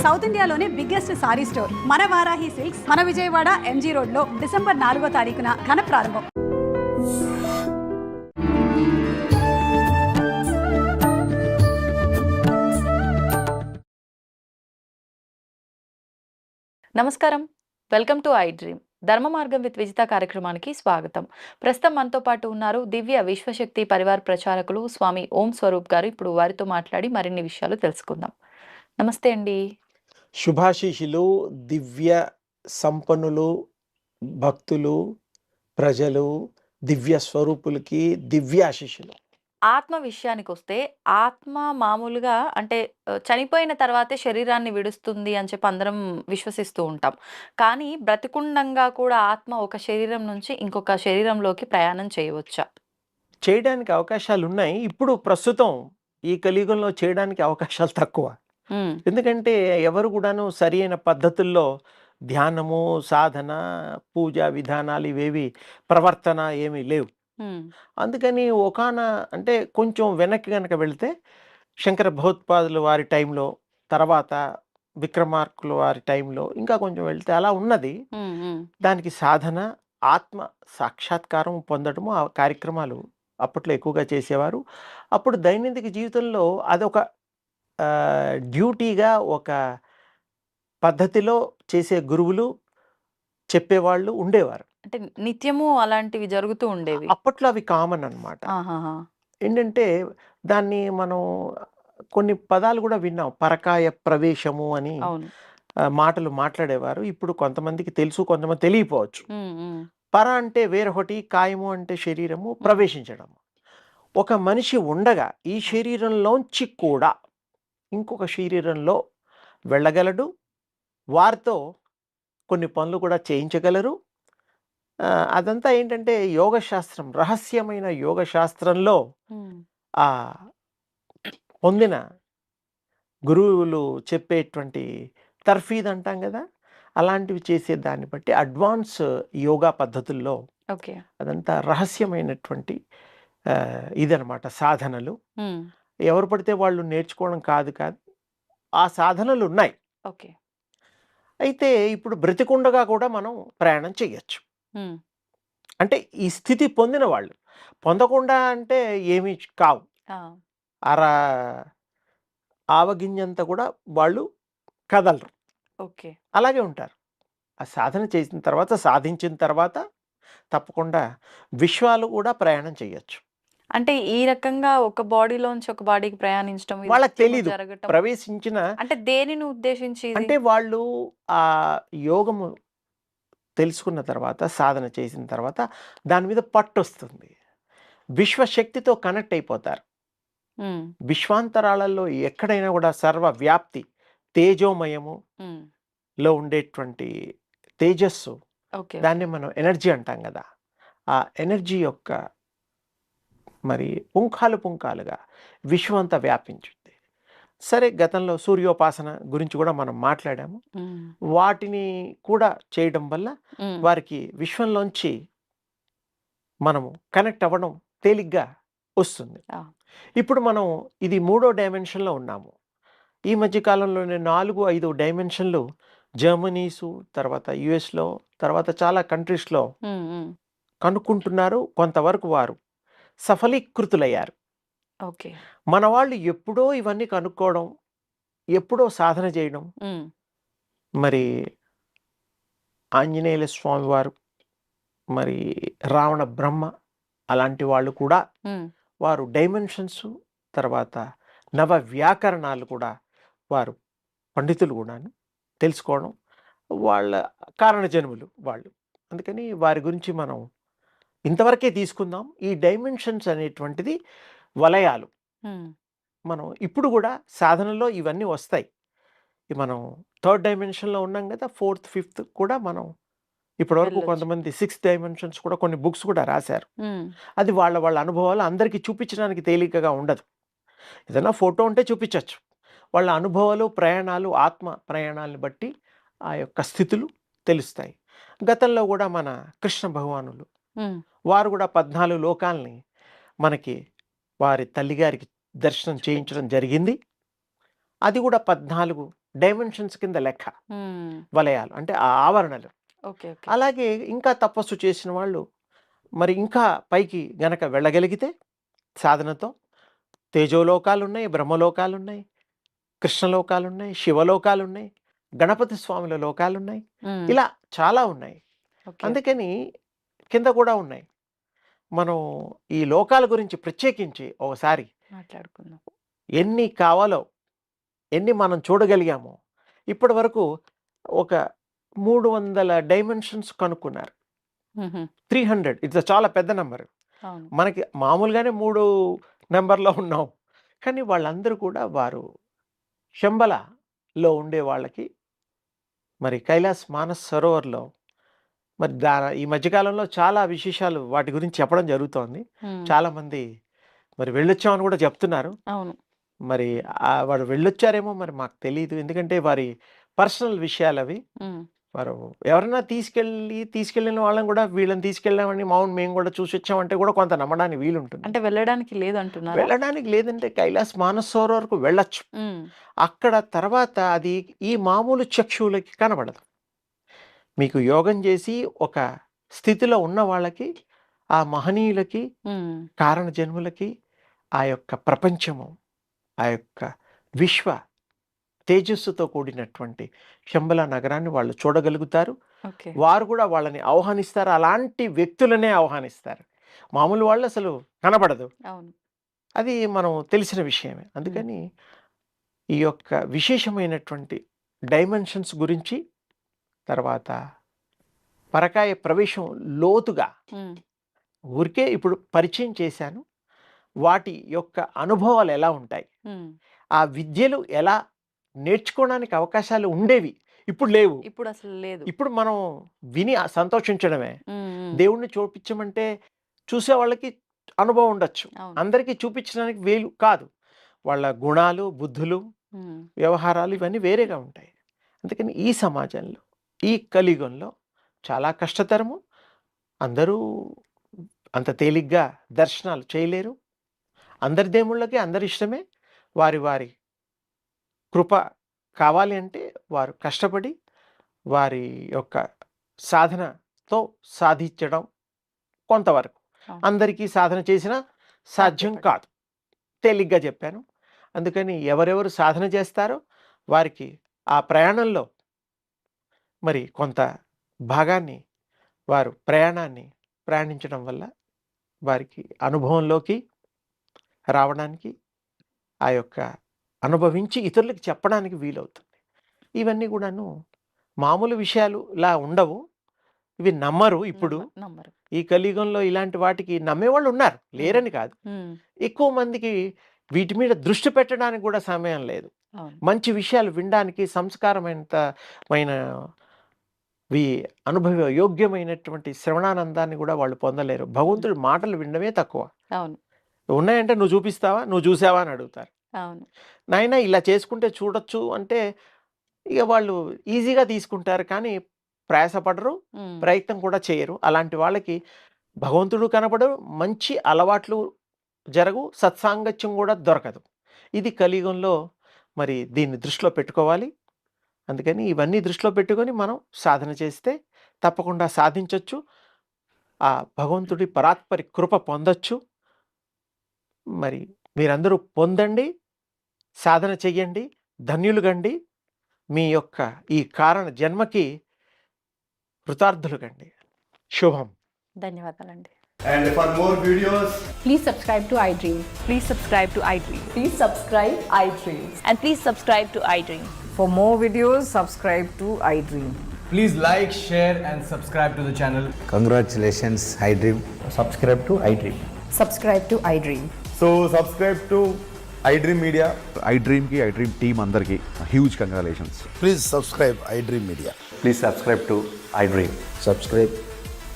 South ఇండియాలోనే biggest sorry store మన Varahi silks మన విజయవాడ ఎంజీ రోడ్ లో డిసెంబర్ 4వ తారీఖున ఘన ప్రారంభం. నమస్కారం, వెల్కమ్ టు ఐ డ్రీమ్. ధర్మ మార్గం విత్ విజిత కార్యక్రమానికి స్వాగతం. ప్రస్తుతం మనతో పాటు ఉన్నారు దివ్య విశ్వశక్తి పరివార్ ప్రచారకులు స్వామి ఓం స్వరూప్ గారు. ఇప్పుడు వారితో మాట్లాడి మరిన్ని విషయాలు తెలుసుకుందాం. నమస్తే అండి. శుభాశీషులు, దివ్య సంపన్నులు, భక్తులు, ప్రజలు, దివ్య స్వరూపులకి దివ్యాశీషులు. ఆత్మ విషయానికి వస్తే, ఆత్మ మామూలుగా అంటే చనిపోయిన తర్వాతే శరీరాన్ని విడుస్తుంది అని చెప్పి అందరం విశ్వసిస్తూ ఉంటాం. కానీ బ్రతికుండంగా కూడా ఆత్మ ఒక శరీరం నుంచి ఇంకొక శరీరంలోకి ప్రయాణం చేయవచ్చా? చేయడానికి అవకాశాలు ఉన్నాయి. ఇప్పుడు ప్రస్తుతం ఈ కలియుగంలో చేయడానికి అవకాశాలు తక్కువ. ఎందుకంటే ఎవరు కూడాను సరి అయిన పద్ధతుల్లో ధ్యానము, సాధన, పూజా విధానాలు ఇవేవి ప్రవర్తన ఏమీ లేవు. అందుకని అంటే కొంచెం వెనక్కి కనుక వెళితే శంకర భగవత్పాదుల వారి టైంలో, తర్వాత విక్రమార్కుల వారి టైంలో, ఇంకా కొంచెం వెళితే అలా ఉన్నది. దానికి సాధన, ఆత్మ సాక్షాత్కారం పొందడము, ఆ కార్యక్రమాలు అప్పట్లో ఎక్కువగా చేసేవారు. అప్పుడు దైనందిక జీవితంలో అదొక డ్యూటీగా, ఒక పద్ధతిలో చేసే గురువులు, చెప్పేవాళ్ళు ఉండేవారు. అంటే నిత్యము అలాంటివి జరుగుతూ ఉండేవి. అప్పట్లో అవి కామన్ అన్నమాట. ఏంటంటే దాన్ని మనం కొన్ని పదాలు కూడా విన్నాం. పరకాయ ప్రవేశము అని మాటలు మాట్లాడేవారు. ఇప్పుడు కొంతమందికి తెలుసు, కొంతమంది తెలియపోవచ్చు. పర అంటే వేరొకటి, కాయము అంటే శరీరము, ప్రవేశించడం. ఒక మనిషి ఉండగా ఈ శరీరంలోంచి కూడా ఇంకొక శరీరంలో వెళ్ళగలడు. వారితో కొన్ని పనులు కూడా చేయించగలరు. అదంతా ఏంటంటే యోగశాస్త్రం, రహస్యమైన యోగశాస్త్రంలో ఆ పొందిన గురువులు చెప్పేటువంటి తర్ఫీద్ అంటాం కదా, అలాంటివి చేసే దాన్ని బట్టి అడ్వాన్స్ యోగా పద్ధతుల్లో అదంతా రహస్యమైనటువంటి ఇదనమాట. సాధనలు ఎవరు పడితే వాళ్ళు నేర్చుకోవడం కాదు. ఆ సాధనలు ఉన్నాయి. అయితే ఇప్పుడు బ్రతికుండగా కూడా మనం ప్రయాణం చేయొచ్చు. అంటే ఈ స్థితి పొందిన వాళ్ళు. పొందకుండా అంటే ఏమీ కావు. ఆవగింజంత కూడా వాళ్ళు కదలరు. అలాగే ఉంటారు. ఆ సాధన చేసిన తర్వాత, సాధించిన తర్వాత తప్పకుండా విశ్వాలు కూడా ప్రయాణం చేయొచ్చు. అంటే ఈ రకంగా ఒక బాడీలోంచి ఒక బాడీకి ప్రయాణించడం వాళ్ళకి తెలీదు. ప్రవేశించిన అంటే దేనిని ఉద్దేశించి? అంటే వాళ్ళు ఆ యోగము తెలుసుకున్న తర్వాత, సాధన చేసిన తర్వాత దాని మీద పట్టు వస్తుంది. విశ్వశక్తితో కనెక్ట్ అయిపోతారు. విశ్వాంతరాలలో ఎక్కడైనా కూడా సర్వ వ్యాప్తి, తేజోమయము లో ఉండేటువంటి తేజస్సు, దాన్ని మనం ఎనర్జీ అంటాం కదా, ఆ ఎనర్జీ యొక్క మరి పుంఖాలుగా విశ్వం వ్యాపించింది. సరే, గతంలో సూర్యోపాసన గురించి కూడా మనం మాట్లాడాము. వాటిని కూడా చేయడం వల్ల వారికి విశ్వంలోంచి మనము కనెక్ట్ అవ్వడం తేలిగ్గా వస్తుంది. ఇప్పుడు మనం ఇది 3వ డైమెన్షన్లో ఉన్నాము. ఈ మధ్య కాలంలోనే 4-5 డైమెన్షన్లు జర్మనీసు, తర్వాత యుఎస్లో, తర్వాత చాలా కంట్రీస్లో కనుక్కుంటున్నారు. కొంతవరకు వారు సఫలీకృతులయ్యారు. మన వాళ్ళు ఎప్పుడో ఇవన్నీ కనుక్కోవడం, ఎప్పుడో సాధన చేయడం. మరి ఆంజనేయుల స్వామి వారు, మరి రావణ బ్రహ్మ, అలాంటి వాళ్ళు కూడా వారు డైమెన్షన్స్, తర్వాత నవ వ్యాకరణాలు కూడా వారు పండితులు కూడా తెలుసుకోవడం, వాళ్ళ కారణ జన్ములు వాళ్ళు. అందుకని వారి గురించి మనం ఇంతవరకే తీసుకుందాం. ఈ డైమెన్షన్స్ అనేటువంటిది వలయాలు. మనం ఇప్పుడు కూడా సాధనలో ఇవన్నీ వస్తాయి. మనం 3rd డైమెన్షన్లో ఉన్నాం కదా, 4th, 5th కూడా మనం ఇప్పటివరకు కొంతమంది 6th డైమెన్షన్స్ కూడా కొన్ని బుక్స్ కూడా రాశారు. అది వాళ్ళ అనుభవాలు అందరికీ చూపించడానికి తేలికగా ఉండదు. ఏదైనా ఫోటో ఉంటే చూపించవచ్చు. వాళ్ళ అనుభవాలు, ప్రయాణాలు, ఆత్మ ప్రయాణాలను బట్టి ఆ యొక్క స్థితులు తెలుస్తాయి. గతంలో కూడా మన కృష్ణ భగవానులు వారు కూడా 14 లోకాలని మనకి వారి తల్లిగారికి దర్శనం చేయించడం జరిగింది. అది కూడా 14 డైమెన్షన్స్ కింద లెక్క హ్మ్. వలయాలు అంటే ఆ ఆవరణలు. ఓకే. ఓకే. అలాగే ఇంకా తపస్సు చేసిన వాళ్ళు మరి ఇంకా పైకి గనక వెళ్ళగలిగితే సాధనతో తేజోలోకాలున్నాయి, బ్రహ్మలోకాలున్నాయి, కృష్ణలోకాలున్నాయి, శివలోకాలున్నాయి, గణపతి స్వాముల లోకాలున్నాయి. హ్మ్. ఇలా చాలా ఉన్నాయి. ఓకే. అందుకని కింద కూడా ఉన్నాయి. మనం ఈ లోకాల గురించి ప్రత్యేకించి ఒకసారి మాట్లాడుకుందాం. ఎన్ని కావాలో, ఎన్ని మనం చూడగలిగామో ఇప్పటి వరకు ఒక 300 డైమెన్షన్స్ కనుక్కున్నారు. హుహు. 300 ఇట్స్ చాలా పెద్ద నెంబర్. అవును. మనకి మామూలుగానే 3 నెంబర్‌లో ఉన్నాం. కానీ వాళ్ళందరూ కూడా వారు శంబలలో ఉండే వాళ్ళకి మరి కైలాస్ మానస్ సరోవర్‌లో మరి ఈ మధ్య కాలంలో చాలా విశేషాలు వాటి గురించి చెప్పడం జరుగుతోంది. హ్మ్. చాలామంది మరి వెళ్ళొచ్చామని కూడా చెప్తున్నారు. అవును. మరి వారు వెళ్ళొచ్చారేమో మరి మాకు తెలీదు. ఎందుకంటే వారి పర్సనల్ విషయాలవి. హ్మ్. వారు ఎవరైనా తీసుకెళ్ళిన వాళ్ళని కూడా వీళ్ళని తీసుకెళ్ళామని మేము కూడా చూసొచ్చామంటే కూడా కొంత నమ్మడానికి వీలుంటుంది. అంటే వెళ్ళడానికి లేదంటున్నారా? వెళ్ళడానికి లేదంటే కైలాస్ మానస్ సరోవర్‌కు వెళ్ళొచ్చు. హ్మ్. అక్కడ తర్వాత అది ఈ మామూలు చక్షువులకి కనబడదు. మీకు యోగం చేసి ఒక స్థితిలో ఉన్న వాళ్ళకి, ఆ మహనీయులకి, హ్మ్. కారణ జన్ములకి ఆ యొక్క ప్రపంచము, ఆ యొక్క విశ్వ తేజస్సుతో కూడినటువంటి శంబల నగరాన్ని వాళ్ళు చూడగలుగుతారు. ఓకే. వారు కూడా వాళ్ళని ఆహ్వానిస్తారు. అలాంటి వ్యక్తులనే ఆహ్వానిస్తారు. మామూలు వాళ్ళు అసలు కనబడదు. అవును. అది మనం తెలిసిన విషయమే. అందుకని ఈ యొక్క విశేషమైనటువంటి డైమెన్షన్స్ గురించి, తర్వాత పరకాయ ప్రవేశం లోతుగా హ్మ్. ఊరికే ఇప్పుడు పరిచయం చేశాను. వాటి యొక్క అనుభవాలు ఎలా ఉంటాయి? హ్మ్. ఆ విద్యలు ఎలా నేర్చుకోవడానికి అవకాశాలు ఉండేవి. ఇప్పుడు లేవు. ఇప్పుడు అసలు లేదు. ఇప్పుడు మనం విని సంతోషించడమే. హ్మ్. హ్మ్. దేవుడిని చూపించమంటే చూసేవాళ్ళకి అనుభవం ఉండొచ్చు. అవును. అందరికీ చూపించడానికి వీలు కాదు. వాళ్ళ గుణాలు, బుద్ధులు, హ్మ్. వ్యవహారాలు ఇవన్నీ వేరేగా ఉంటాయి. అందుకని ఈ సమాజంలో, ఈ కలియుగంలో చాలా కష్టతరము. అందరూ అంత తేలిగ్గా దర్శనాలు చేయలేరు. అందరి దేవుళ్ళకి అందరి ఇష్టమే. వారి వారి కృప కావాలి అంటే వారు కష్టపడి వారి యొక్క సాధనతో సాధించడం కొంతవరకు. అవును. అందరికీ సాధన చేసినా సాధ్యం సాధ్యపడదు. కాదు. తేలిగ్గా చెప్పాను. అందుకని ఎవరెవరు సాధన చేస్తారో వారికి ఆ ప్రయాణంలో మరి కొంత భాగాన్ని వారు ప్రయాణించడం వల్ల వారికి అనుభవంలోకి రావడానికి, ఆ యొక్క అనుభవించి ఇతరులకు చెప్పడానికి వీలవుతుంది. ఇవన్నీ కూడాను మామూలు విషయాలులా ఉండవు. ఇవి నమ్మరు ఇప్పుడు. నమ్మరు. ఈ కలియుగంలో ఇలాంటి వాటికి నమ్మేవాళ్ళు ఉన్నారు. లేరని కాదు. హ్మ్. ఎక్కువ మందికి వీటి మీద దృష్టి పెట్టడానికి కూడా సమయం లేదు. అవును. మంచి విషయాలు వినడానికి అనుభవ యోగ్యమైనటువంటి శ్రవణానందాన్ని కూడా వాళ్ళు పొందలేరు. భగవంతుడి మాటలు వినడమే తక్కువ. అవును. ఉన్నాయంటే నువ్వు చూపిస్తావా? నువ్వు చూసావా? అని అడుగుతారు. అవును. నాయనా ఇలా చేసుకుంటే చూడొచ్చు అంటే ఇక వాళ్ళు ఈజీగా తీసుకుంటారు. కానీ ప్రయాసపడరు, హ్మ్. ప్రయత్నం కూడా చేయరు. అలాంటి వాళ్ళకి భగవంతుడు కనపడరు, మంచి అలవాట్లు జరగవు, సత్సాంగత్యం కూడా దొరకదు. ఇది కలియుగంలో మరి దీన్ని దృష్టిలో పెట్టుకోవాలి. అందుకని ఇవన్నీ దృష్టిలో పెట్టుకొని మనం సాధన చేస్తే తప్పకుండా సాధించొచ్చు. ఆ భగవంతుడి పరాత్పరి కృప పొందొచ్చు. మరి మీరందరూ పొందండి, సాధన చెయ్యండి, ధన్యులుగండి. మీ యొక్క ఈ కారణ జన్మకి కృతార్థులు కండి. శుభం. ధన్యవాదాలండి. And for more videos, Please subscribe to iDream. Please subscribe to iDream. Please subscribe iDream. And please subscribe to iDream. For more videos, subscribe to iDream. please like, share, and subscribe to the channel. Congratulations, iDream. subscribe to iDream. Subscribe to iDream. So subscribe to iDream Media. iDream ki iDream team andarki huge congratulations. Please subscribe iDream Media. Please subscribe to iDream. Subscribe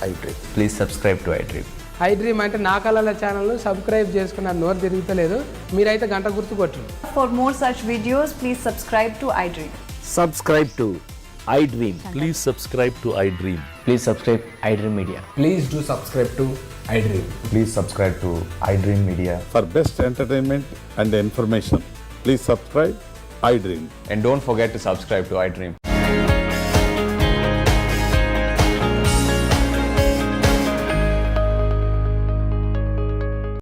iDream. Please subscribe to iDream. iDream అంటే నా కళల ఛానల్ను subscribe చేసుకున్నారు. నోరు తిరుగుతలేదు. మీరైతే గంట గుర్తు కొట్టండి. For more such videos, please subscribe to iDream. Subscribe to iDream. Please subscribe to iDream. Please subscribe iDream Media. Please do subscribe to iDream. Please subscribe to iDream Media. For best entertainment and information, please subscribe iDream. And don't forget to subscribe to iDream.